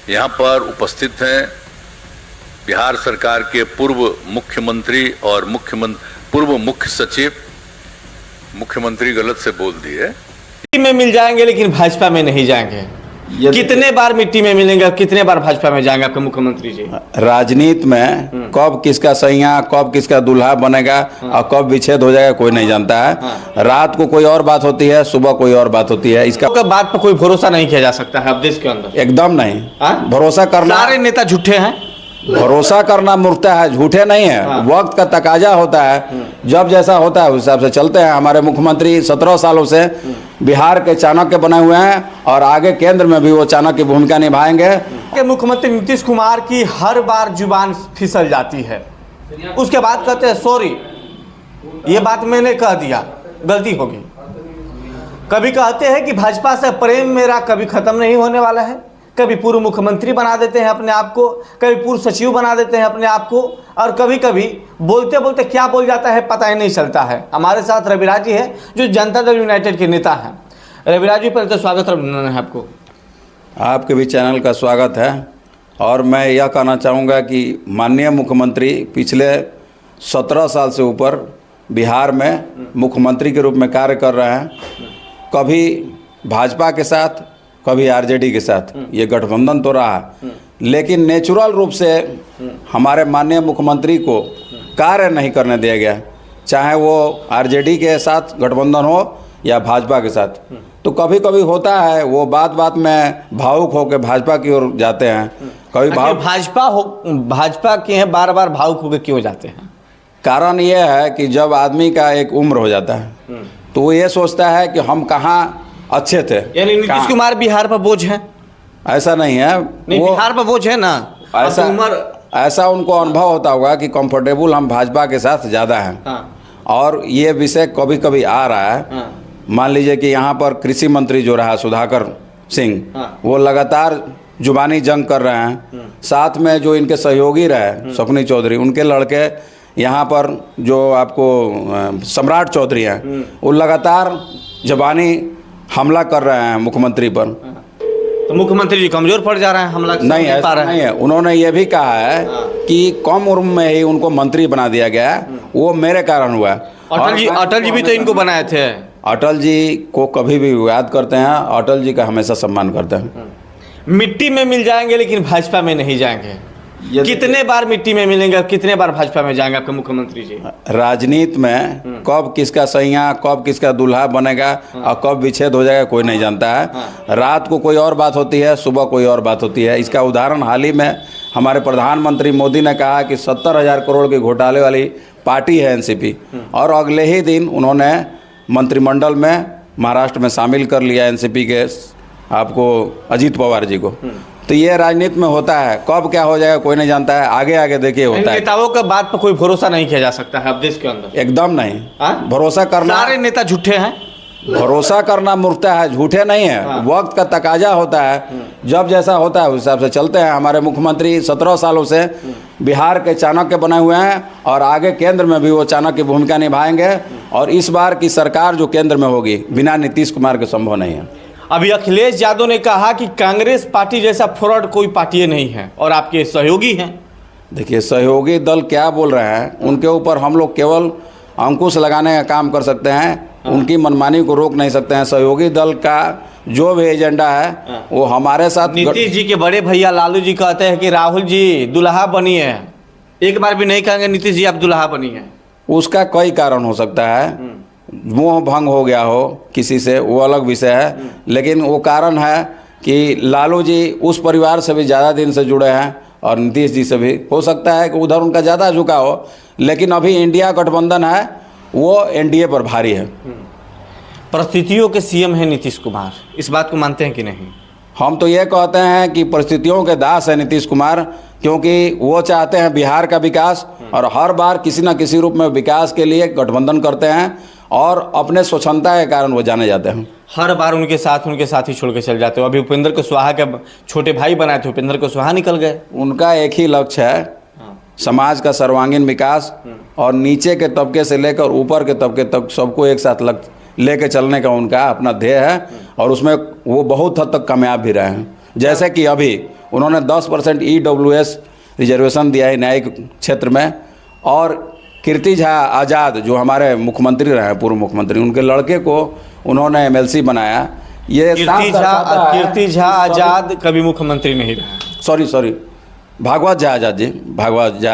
यहाँ पर उपस्थित हैं बिहार सरकार के पूर्व मुख्यमंत्री और पूर्व मुख्य सचिव। मुख्यमंत्री गलत से बोल दिए। मिट्टी में मिल जाएंगे लेकिन भाजपा में नहीं जाएंगे। कितने बार मिट्टी में मिलेंगे और कितने बार भाजपा में जाएंगे आपके मुख्यमंत्री जी? राजनीति में कब किसका सैया कब किसका दूल्हा बनेगा और कब विच्छेद हो जाएगा कोई नहीं जानता है। रात को कोई और बात होती है, सुबह कोई और बात होती है। इसका बात पर कोई भरोसा नहीं किया जा सकता है अब देश के अंदर। एकदम नहीं। भरोसा करना, सारे नेता झूठे हैं। भरोसा करना मूर्खता है, झूठे नहीं है। वक्त का तकाजा होता है, जब जैसा होता है उस हिसाब से चलते हैं। हमारे मुख्यमंत्री 17 सालों से बिहार के चाणक्य बने हुए हैं और आगे केंद्र में भी वो चाणक्य की भूमिका निभाएंगे। के मुख्यमंत्री नीतीश कुमार की हर बार जुबान फिसल जाती है, उसके बाद कहते हैं सॉरी, ये बात मैंने कह दिया, गलती होगी। कभी कहते हैं कि भाजपा से प्रेम मेरा कभी खत्म नहीं होने वाला है। कभी पूर्व मुख्यमंत्री बना देते हैं अपने आप को, कभी पूर्व सचिव बना देते हैं अपने आप को, और कभी कभी बोलते बोलते क्या बोल जाता है पता ही नहीं चलता है। हमारे साथ रविराज जी है जो जनता दल यूनाइटेड के नेता हैं। रविराज जी, पहले तो स्वागत है आपको। आपके भी चैनल का स्वागत है। और मैं यह कहना चाहूँगा कि माननीय मुख्यमंत्री पिछले 17 साल से ऊपर बिहार में मुख्यमंत्री के रूप में कार्य कर रहे हैं। कभी भाजपा के साथ, कभी आरजेडी के साथ, ये गठबंधन तो रहा, लेकिन नेचुरल रूप से हमारे माननीय मुख्यमंत्री को कार्य नहीं करने दिया गया, चाहे वो आरजेडी के साथ गठबंधन हो या भाजपा के साथ। तो कभी कभी होता है वो बात बात में भावुक होकर भाजपा की ओर जाते हैं। कभी भाजपा के हैं, बार बार भावुक होकर क्यों जाते हैं? कारण ये है कि जब आदमी का एक उम्र हो जाता है तो वो ये सोचता है कि हम कहाँ अच्छे थे। यानी नीतीश कुमार बिहार पर बोझ है? ऐसा नहीं है। नहीं, बिहार पर बोझ है ना। ऐसा उनको अनुभव होता होगा कि कंफर्टेबल हम भाजपा के साथ ज़्यादा हैं। और ये विषय कभी कभी आ रहा है। मान लीजिए कि यहाँ पर कृषि मंत्री जो रहा सुधाकर सिंह, वो लगातार जुबानी जंग कर रहे हैं। साथ में जो इनके सहयोगी रहे शकुनी चौधरी, उनके लड़के यहाँ पर जो आपको सम्राट चौधरी हैं, वो लगातार जुबानी हमला कर रहे हैं मुख्यमंत्री पर। तो मुख्यमंत्री जी कमजोर पड़ जा रहे हैं, हमला नहीं है। उन्होंने ये भी कहा है कि कम उम्र में ही उनको मंत्री बना दिया गया, वो मेरे कारण हुआ। अटल जी भी तो इनको बनाए थे। अटल जी को कभी भी याद करते हैं, अटल जी का हमेशा सम्मान करते हैं। मिट्टी में मिल जाएंगे लेकिन भाजपा में नहीं जाएंगे। कितने बार मिट्टी में मिलेंगे और कितने बार भाजपा में जाएंगे आपके मुख्यमंत्री जी? राजनीति में कब किसका सैया कब किसका दूल्हा बनेगा और कब विच्छेद हो जाएगा कोई नहीं जानता है। रात को कोई और बात होती है, सुबह कोई और बात होती है। इसका उदाहरण हाल ही में हमारे प्रधानमंत्री मोदी ने कहा कि 70,000 करोड़ के घोटाले वाली पार्टी है एनसीपी, और अगले ही दिन उन्होंने मंत्रिमंडल में महाराष्ट्र में शामिल कर लिया एनसीपी के आपको अजीत पवार जी को। तो ये राजनीति में होता है, कब क्या हो जाएगा कोई नहीं जानता है। आगे आगे देखिए होता है। नेताओं का बात पर कोई भरोसा नहीं किया जा सकता है अब देश के अंदर। एकदम नहीं। भरोसा करना, सारे नेता झूठे हैं। भरोसा करना मूर्खता है, झूठे नहीं है। वक्त का तकाजा होता है, जब जैसा होता है उस हिसाब से चलते हैं। हमारे मुख्यमंत्री 17 सालों से बिहार के चाणक्य बने हुए हैं और आगे केंद्र में भी वो चाणक्य की भूमिका निभाएंगे। और इस बार की सरकार जो केंद्र में होगी बिना नीतीश कुमार के संभव नहीं है। अभी अखिलेश यादव ने कहा कि कांग्रेस पार्टी जैसा फ्रॉड कोई पार्टी नहीं है और आपके सहयोगी हैं। देखिए, सहयोगी दल क्या बोल रहे हैं, उनके ऊपर हम लोग केवल अंकुश लगाने का काम कर सकते हैं, उनकी मनमानी को रोक नहीं सकते हैं। सहयोगी दल का जो भी एजेंडा है वो हमारे साथ। नीतीश जी के बड़े भैया लालू जी कहते हैं कि राहुल जी दुल्हा बनी है, एक बार भी नहीं कहेंगे नीतीश जी आप दुल्हा बनी है। उसका कई कारण हो सकता है, मोह भंग हो गया हो किसी से, वो अलग विषय है। लेकिन वो कारण है कि लालू जी उस परिवार से भी ज़्यादा दिन से जुड़े हैं और नीतीश जी से भी हो सकता है कि उधर उनका ज़्यादा झुका हो। लेकिन अभी इंडिया गठबंधन है, वो एनडीए पर भारी है। परिस्थितियों के सीएम हैं नीतीश कुमार, इस बात को मानते हैं कि नहीं? हम तो ये कहते हैं कि परिस्थितियों के दास है नीतीश कुमार, क्योंकि वो चाहते हैं बिहार का विकास और हर बार किसी न किसी रूप में विकास के लिए गठबंधन करते हैं और अपने स्वच्छंदता के कारण वो जाने जाते हैं। हर बार उनके साथ ही छोड़ के चल जाते हो। अभी उपेंद्र कुशवाहा के छोटे भाई बनाए थे, उपेंद्र कुशवाहा निकल गए। उनका एक ही लक्ष्य है, समाज का सर्वांगीण विकास और नीचे के तबके से लेकर ऊपर के तबके तक सबको एक साथ लेके चलने का उनका अपना ध्येय है और उसमें वो बहुत हद तक कामयाब भी रहे हैं। जैसे कि अभी उन्होंने 10% EWS रिजर्वेशन दिया है न्यायिक क्षेत्र में, और कीर्ति झा आज़ाद जो हमारे मुख्यमंत्री रहे, पूर्व मुख्यमंत्री, उनके लड़के को उन्होंने MLC बनाया। ये कीर्ति झा आज़ाद कभी मुख्यमंत्री नहीं रहा। सॉरी भागवत झा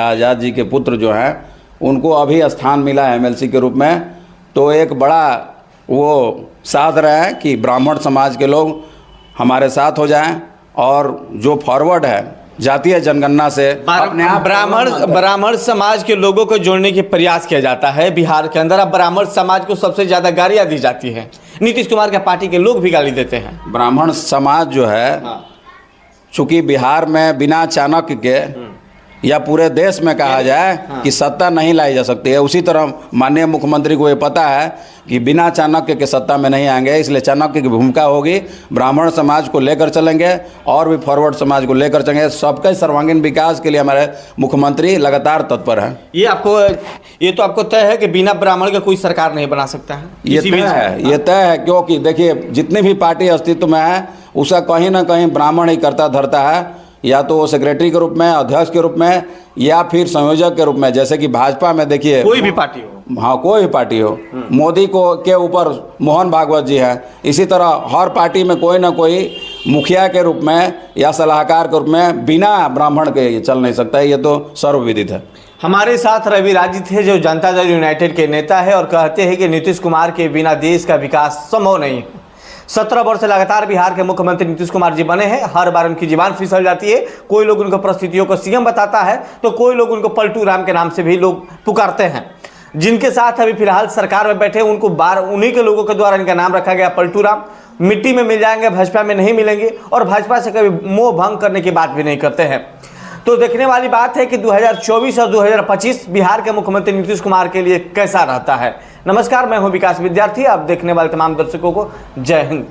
आज़ाद जी के पुत्र जो हैं उनको अभी स्थान मिला है MLC के रूप में। तो एक बड़ा वो साध रहे हैं कि ब्राह्मण समाज के लोग हमारे साथ हो जाएं, और जो फॉरवर्ड है जातीय जनगणना से ब्राह्मण समाज के लोगों को जोड़ने के प्रयास किया जाता है बिहार के अंदर। अब ब्राह्मण समाज को सबसे ज़्यादा गालियाँ दी जाती है, नीतीश कुमार के पार्टी के लोग भी गाली देते हैं। ब्राह्मण समाज जो है, चूँकि बिहार में बिना चाणक्य के या पूरे देश में कहा जाए कि सत्ता नहीं लाई जा सकती है, उसी तरह माननीय मुख्यमंत्री को ये पता है कि बिना चाणक्य के सत्ता में नहीं आएंगे, इसलिए चाणक्य की भूमिका होगी। ब्राह्मण समाज को लेकर चलेंगे और भी फॉरवर्ड समाज को लेकर चलेंगे। सबके सर्वांगीण विकास के लिए हमारे मुख्यमंत्री लगातार तत्पर हैं। ये तो आपको तय है कि बिना ब्राह्मण के कोई सरकार नहीं बना सकता है। ये तय है क्योंकि देखिए जितनी भी पार्टी अस्तित्व में है उसका कहीं ना कहीं ब्राह्मण ही करता धरता है, या तो वो सेक्रेटरी के रूप में, अध्यक्ष के रूप में, या फिर संयोजक के रूप में। जैसे कि भाजपा में देखिए कोई भी पार्टी हो, हाँ कोई भी पार्टी हो, मोदी को के ऊपर मोहन भागवत जी हैं, इसी तरह हर पार्टी में कोई ना कोई मुखिया के रूप में या सलाहकार के रूप में बिना ब्राह्मण के ये चल नहीं सकता है। ये तो सर्वविदित है। हमारे साथ रवि राजी थे जो जनता दल यूनाइटेड के नेता है और कहते हैं कि नीतीश कुमार के बिना देश का विकास संभव नहीं है। 17 वर्ष लगातार बिहार के मुख्यमंत्री नीतीश कुमार जी बने हैं। हर बार उनकी जुबान फिसल जाती है। कोई लोग उनको परिस्थितियों को सीएम बताता है तो कोई लोग उनको पलटू राम के नाम से भी लोग पुकारते हैं। जिनके साथ अभी फिलहाल सरकार में बैठे उनको उन्हीं के लोगों के द्वारा इनका नाम रखा गया पलटू राम। मिट्टी में मिल जाएंगे, भाजपा में नहीं मिलेंगे, और भाजपा से कभी मोह भंग करने की बात भी नहीं करते हैं। तो देखने वाली बात है कि 2024 और 2025 बिहार के मुख्यमंत्री नीतीश कुमार के लिए कैसा रहता है। नमस्कार, मैं हूं विकास विद्यार्थी। आप देखने वाले तमाम दर्शकों को जय हिंद।